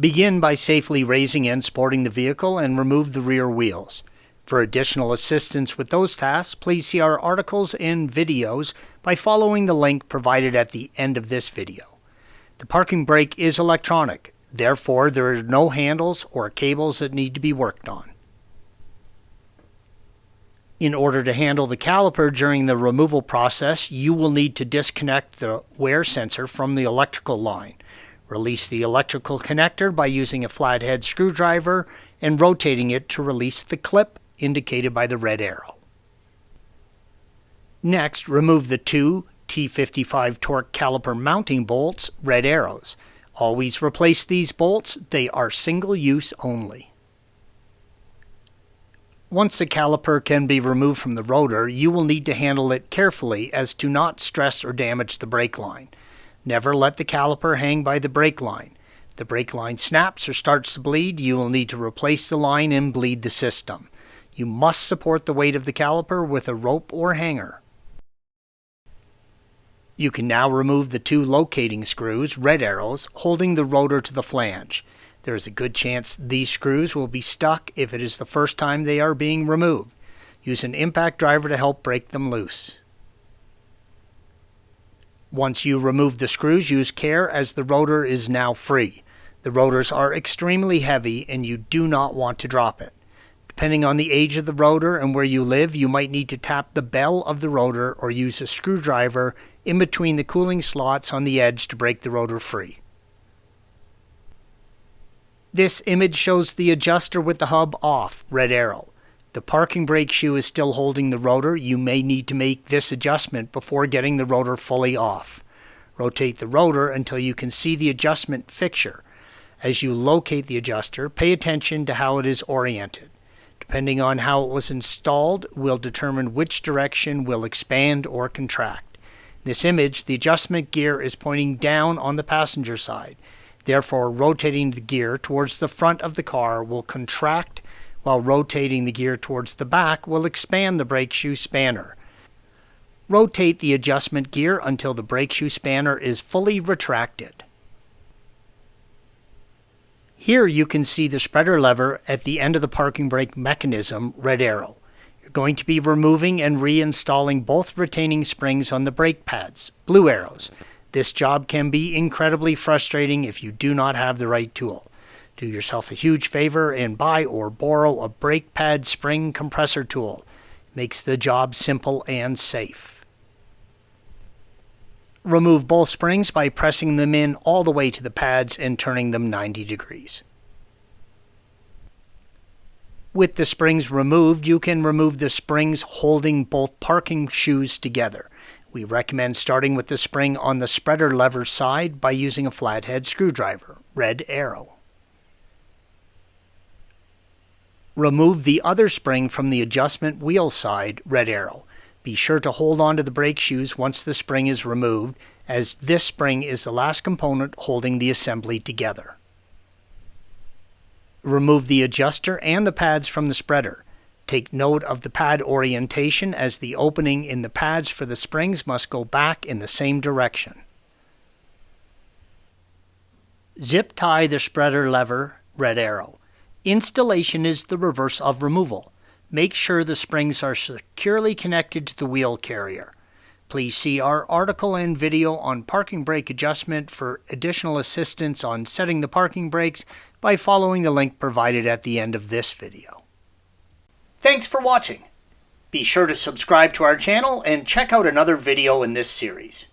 Begin by safely raising and supporting the vehicle and remove the rear wheels. For additional assistance with those tasks, please see our articles and videos by following the link provided at the end of this video. The parking brake is electronic, therefore there are no handles or cables that need to be worked on. In order to handle the caliper during the removal process, you will need to disconnect the wear sensor from the electrical line. Release the electrical connector by using a flathead screwdriver and rotating it to release the clip indicated by the red arrow. Next, remove the two T55 torque caliper mounting bolts, red arrows. Always replace these bolts, they are single use only. Once the caliper can be removed from the rotor, you will need to handle it carefully as to not stress or damage the brake line. Never let the caliper hang by the brake line. If the brake line snaps or starts to bleed, you will need to replace the line and bleed the system. You must support the weight of the caliper with a rope or hanger. You can now remove the two locating screws, red arrows, holding the rotor to the flange. There is a good chance these screws will be stuck if it is the first time they are being removed. Use an impact driver to help break them loose. Once you remove the screws, use care as the rotor is now free. The rotors are extremely heavy and you do not want to drop it. Depending on the age of the rotor and where you live, you might need to tap the bell of the rotor or use a screwdriver in between the cooling slots on the edge to break the rotor free. This image shows the adjuster with the hub off, red arrow. The parking brake shoe is still holding the rotor. You may need to make this adjustment before getting the rotor fully off. Rotate the rotor until you can see the adjustment fixture. As you locate the adjuster, pay attention to how it is oriented. Depending on how it was installed, will determine which direction will expand or contract. In this image, the adjustment gear is pointing down on the passenger side. Therefore, rotating the gear towards the front of the car will contract, while rotating the gear towards the back will expand the brake shoe spanner. Rotate the adjustment gear until the brake shoe spanner is fully retracted. Here you can see the spreader lever at the end of the parking brake mechanism, red arrow. You're going to be removing and reinstalling both retaining springs on the brake pads, blue arrows. This job can be incredibly frustrating if you do not have the right tool. Do yourself a huge favor and buy or borrow a brake pad spring compressor tool. It makes the job simple and safe. Remove both springs by pressing them in all the way to the pads and turning them 90 degrees. With the springs removed, you can remove the springs holding both parking shoes together. We recommend starting with the spring on the spreader lever side by using a flathead screwdriver, red arrow. Remove the other spring from the adjustment wheel side, red arrow. Be sure to hold on to the brake shoes once the spring is removed, as this spring is the last component holding the assembly together. Remove the adjuster and the pads from the spreader. Take note of the pad orientation as the opening in the pads for the springs must go back in the same direction. Zip tie the spreader lever, red arrow. Installation is the reverse of removal. Make sure the springs are securely connected to the wheel carrier. Please see our article and video on parking brake adjustment for additional assistance on setting the parking brakes by following the link provided at the end of this video. Thanks for watching. Be sure to subscribe to our channel and check out another video in this series.